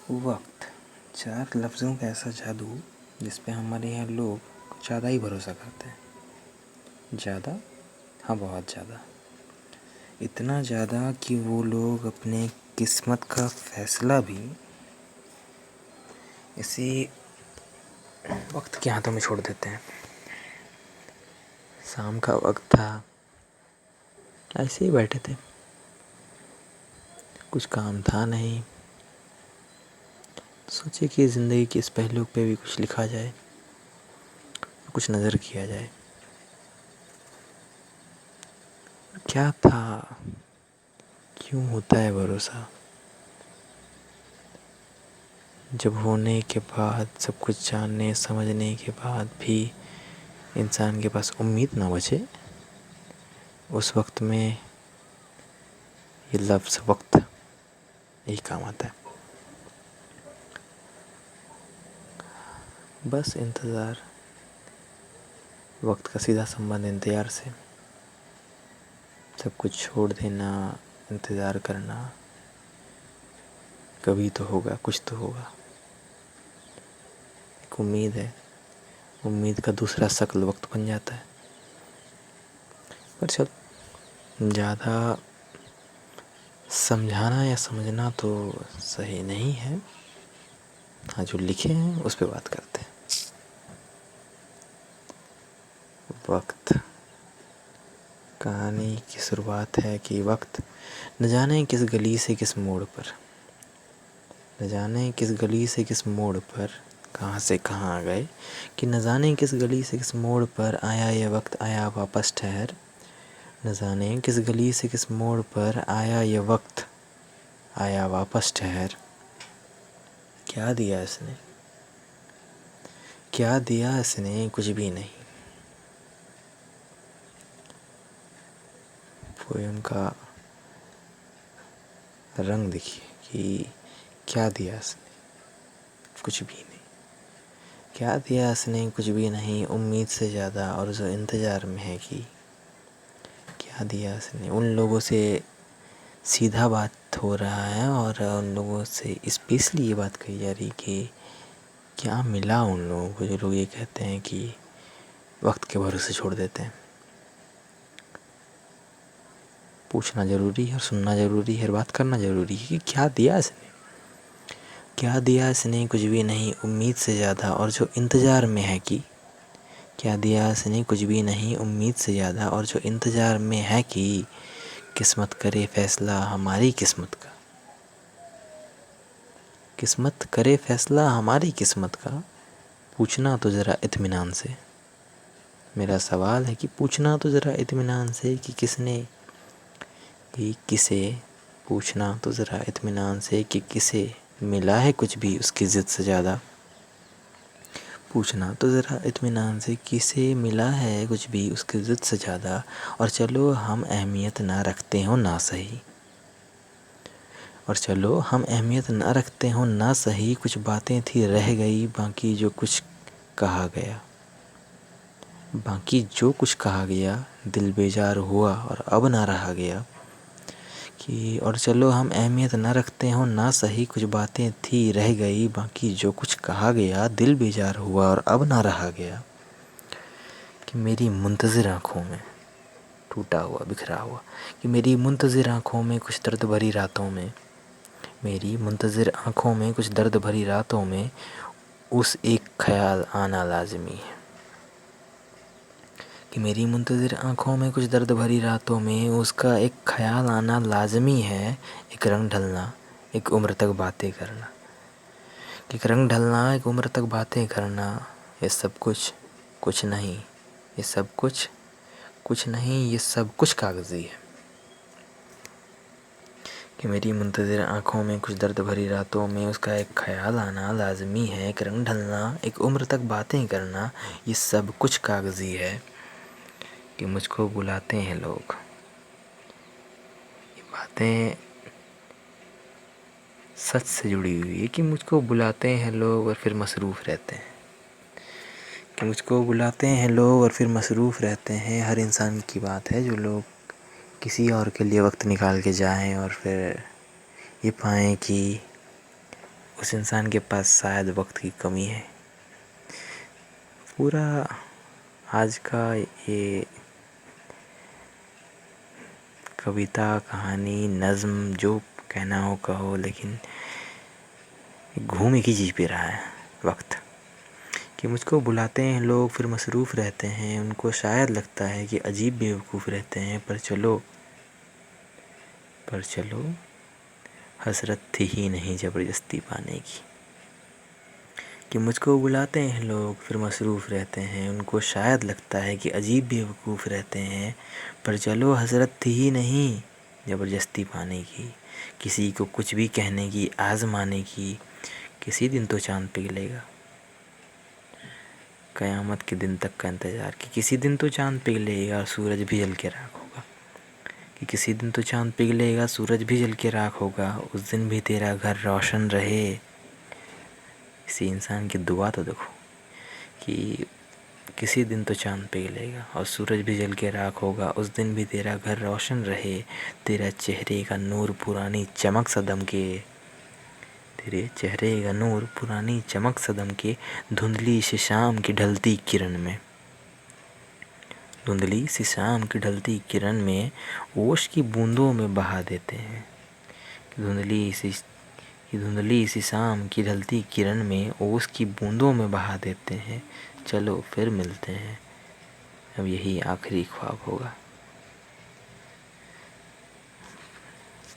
وقت، چار لفظوں کا ایسا جادو جس پہ ہمارے یہاں لوگ کچھ زیادہ ہی بھروسہ کرتے ہیں. زیادہ؟ ہاں بہت زیادہ. اتنا زیادہ کہ وہ لوگ اپنے قسمت کا فیصلہ بھی اسی وقت کے ہاتھوں میں چھوڑ دیتے ہیں. شام کا وقت تھا، ایسے ہی بیٹھے تھے، کچھ کام تھا نہیں، سوچے کہ زندگی کے اس پہلو پہ بھی کچھ لکھا جائے، کچھ نظر کیا جائے. کیا تھا؟ کیوں ہوتا ہے بھروسہ جب ہونے کے بعد، سب کچھ جاننے سمجھنے کے بعد بھی انسان کے پاس امید نہ بچے؟ اس وقت میں یہ لفظ وقت یہی کام آتا ہے. بس انتظار، وقت کا سیدھا سنبندھ انتظار سے. سب کچھ چھوڑ دینا، انتظار کرنا، کبھی تو ہوگا، کچھ تو ہوگا. ایک امید ہے، امید کا دوسرا شکل وقت بن جاتا ہے. پر چل، زیادہ سمجھانا یا سمجھنا تو صحیح نہیں ہے. ہاں جو لکھے ہیں اس پہ بات کرتے ہیں. وقت، کہانی کی شروعات ہے کہ وقت نہ جانے کس گلی سے کس موڑ پر، نہ جانے کس گلی سے کس موڑ پر، کہاں سے کہاں آ گئے، کہ نہ جانے کس گلی سے کس موڑ پر آیا یہ وقت، آیا واپس ٹھہر. نہ جانے کس گلی سے کس موڑ پر آیا یہ وقت، آیا واپس ٹھہر. کیا دیا اس نے، کیا دیا اس نے، کچھ بھی نہیں. پویم کا رنگ دیکھیے کہ کیا دیا اس نے، کچھ بھی نہیں. کیا دیا اس نے، کچھ بھی نہیں، امید سے زیادہ اور جو انتظار میں ہے کہ کیا دیا اس نے. ان لوگوں سے سیدھا بات ہو رہا ہے اور ان لوگوں سے اسپیشلی یہ بات کہی جا رہی کہ کیا ملا ان لوگوں کو جو لوگ یہ کہتے ہیں کہ وقت کے بھروسے چھوڑ دیتے ہیں. پوچھنا ضروری ہے اور سننا ضروری ہے اور بات کرنا ضروری ہے کہ کیا دیا اس نے. کیا دیا اس نے، کچھ بھی نہیں، امید سے زیادہ اور جو انتظار میں ہے کہ کیا دیا اس نے، کچھ بھی نہیں، امید سے زیادہ اور جو انتظار میں ہے کہ قسمت کرے فیصلہ ہماری قسمت کا. قسمت کرے فیصلہ ہماری قسمت کا. پوچھنا تو ذرا اطمینان سے. میرا سوال ہے کہ پوچھنا تو ذرا اطمینان سے کہ کس نے، کہ کسے. پوچھنا تو ذرا اطمینان سے کہ کسے ملا ہے کچھ بھی اس کی ضد سے زیادہ. پوچھنا تو ذرا اطمینان سے کسے ملا ہے کچھ بھی اس کی ضد سے زیادہ. اور چلو ہم اہمیت نہ رکھتے ہوں نہ صحیح، اور چلو ہم اہمیت نہ رکھتے ہوں نہ صحیح، کچھ باتیں تھی رہ گئی باقی جو کچھ کہا گیا. باقی جو کچھ کہا گیا، دل بیزار ہوا اور اب نہ رہا گیا. کہ اور چلو ہم اہمیت نہ رکھتے ہوں نہ صحیح، کچھ باتیں تھی رہ گئی باقی جو کچھ کہا گیا، دل بیزار ہوا اور اب نہ رہا گیا. کہ میری منتظر آنکھوں میں ٹوٹا ہوا بکھرا ہوا، کہ میری منتظر آنکھوں میں کچھ درد بھری راتوں میں، میری منتظر آنکھوں میں کچھ درد بھری راتوں میں اس ایک خیال آنا لازمی ہے. کہ میری منتظر آنکھوں میں کچھ درد بھری راتوں میں اس کا ایک خیال آنا لازمی ہے. ایک رنگ ڈھلنا، ایک عمر تک باتیں کرنا. ایک رنگ ڈھلنا، ایک عمر تک باتیں کرنا. یہ سب کچھ کچھ نہیں، یہ سب کچھ کچھ نہیں، یہ سب کچھ کاغذی ہے. کہ میری منتظر آنکھوں میں کچھ درد بھری راتوں میں اس کا ایک خیال آنا لازمی ہے. ایک رنگ ڈھلنا، ایک عمر تک باتیں کرنا، یہ سب کچھ کاغذی ہے. کہ مجھ کو بلاتے ہیں لوگ، یہ باتیں سچ سے جڑی ہوئی ہے. کہ مجھ کو بلاتے ہیں لوگ اور پھر مصروف رہتے ہیں. کہ مجھ کو بلاتے ہیں لوگ اور پھر مصروف رہتے ہیں. ہر انسان کی بات ہے جو لوگ کسی اور کے لیے وقت نکال کے جائیں اور پھر یہ پائیں کہ اس انسان کے پاس شاید وقت کی کمی ہے. پورا آج کا یہ کویتا، کہانی، نظم جو کہنا ہو کہو، لیکن گھوم ایک ہی چیز پہ رہا ہے، وقت. کہ مجھ کو بلاتے ہیں لوگ، پھر مصروف رہتے ہیں. ان کو شاید لگتا ہے کہ عجیب بیوقوف رہتے ہیں، پر چلو حسرت تھی ہی نہیں زبردستی پانے کی. کہ مجھ کو بلاتے ہیں لوگ، پھر مصروف رہتے ہیں. ان کو شاید لگتا ہے کہ عجیب بیوقوف رہتے ہیں، پر چلو حسرت تھی ہی نہیں زبردستی پانے کی. کسی کو کچھ بھی کہنے کی، آزمانے کی. کسی دن تو چاند پگھلے گا. قیامت کے دن تک کا انتظار، کہ کسی دن تو چاند پگھلے گا اور سورج بھی جل کے راکھ ہوگا. کہ کسی دن تو چاند پگھلے گا، سورج بھی جل کے راکھ ہوگا. اس دن بھی تیرا گھر روشن رہے. اسی انسان کی دعا تو دیکھو، کہ کسی دن تو چاند پگھلے گا اور سورج بھی جل کے راکھ ہوگا. اس دن بھی تیرا گھر روشن رہے. تیرا چہرے کا نور پرانی چمک سے دمکے. تیرے چہرے کا نور پرانی چمک سے دمکے. دھندلی سی شام کی ڈھلتی کرن میں. دھندلی سی شام کی ڈھلتی کرن میں اوش کی بوندوں میں بہا دیتے ہیں. دھندلی سی شام کی ڈھلتی کرن میں اوس کی بوندوں میں بہا دیتے ہیں. چلو پھر ملتے ہیں، اب یہی آخری خواب ہوگا.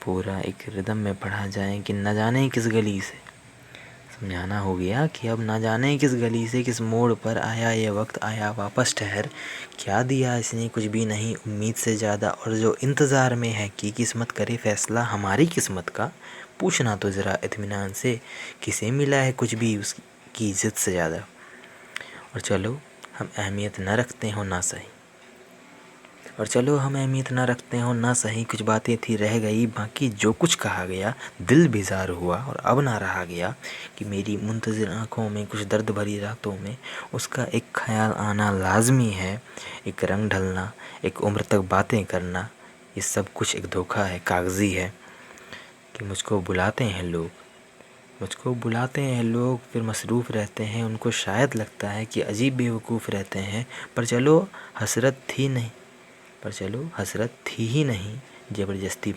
پورا ایک ردم میں پڑھا جائے کہ نہ جانے کس گلی سے سمجھانا ہو گیا، کہ اب نہ جانے کس گلی سے، کس موڑ پر آیا یہ وقت، آیا واپس ٹھہر. کیا دیا اس نے کچھ بھی نہیں امید سے زیادہ، اور جو انتظار میں ہے کہ قسمت کرے فیصلہ ہماری قسمت کا. پوچھنا تو ذرا اطمینان سے، کسے ملا ہے کچھ بھی اس کی عزت سے زیادہ. اور چلو ہم اہمیت نہ رکھتے ہوں نہ صحیح. نہ صحیح کچھ باتیں تھی رہ گئی باقی. جو کچھ کہا گیا دل بیزار ہوا اور اب نہ رہا گیا. کہ میری منتظر آنکھوں میں کچھ درد بھری راتوں میں اس کا ایک خیال آنا لازمی ہے. ایک رنگ ڈھلنا، ایک عمر تک باتیں کرنا، یہ سب کچھ ایک دھوکہ ہے، کاغذی ہے. کہ مجھ کو بلاتے ہیں لوگ پھر مصروف رہتے ہیں. ان کو شاید لگتا ہے کہ عجیب بیوقوف رہتے ہیں، پر چلو حسرت تھی ہی نہیں زبردستی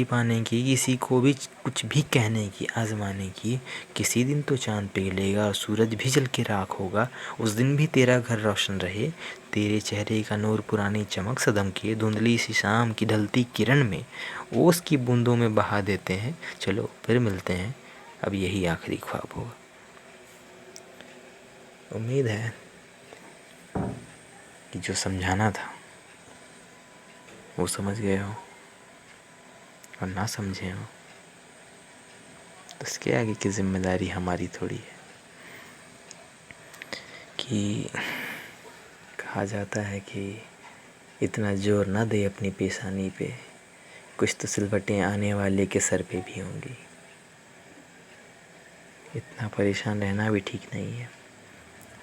پانے کی. کسی کو بھی کچھ بھی کہنے کی، آزمانے کی. کسی دن تو چاند پگھلے گا اور سورج بھی جل کے راکھ ہوگا. اس دن بھی تیرا گھر روشن رہے. تیرے چہرے کا نور پرانی چمک سے دمکے. دھندلی سی شام کی ڈھلتی کرن میں اوس کی بوندوں میں بہا دیتے ہیں. چلو پھر ملتے ہیں، اب یہی آخری خواب ہوگا. امید ہے کہ جو سمجھانا تھا وہ سمجھ گئے ہو، اور نہ سمجھے ہو تو اس کے آگے کی ذمہ داری ہماری تھوڑی ہے. کہ کہا جاتا ہے کہ اتنا زور نہ دے اپنی پیشانی پہ، کچھ تو سلوٹیں آنے والے کے سر پہ بھی ہوں گی. اتنا پریشان رہنا بھی ٹھیک نہیں ہے.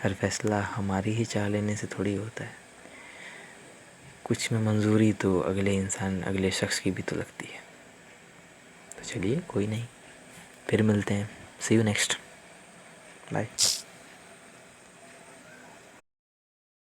ہر فیصلہ ہماری ہی چاہ لینے سے تھوڑی ہوتا ہے. کچھ میں منظوری تو اگلے شخص کی بھی تو لگتی ہے. تو چلیے کوئی نہیں، پھر ملتے ہیں. سی یو نیکسٹ، بائے.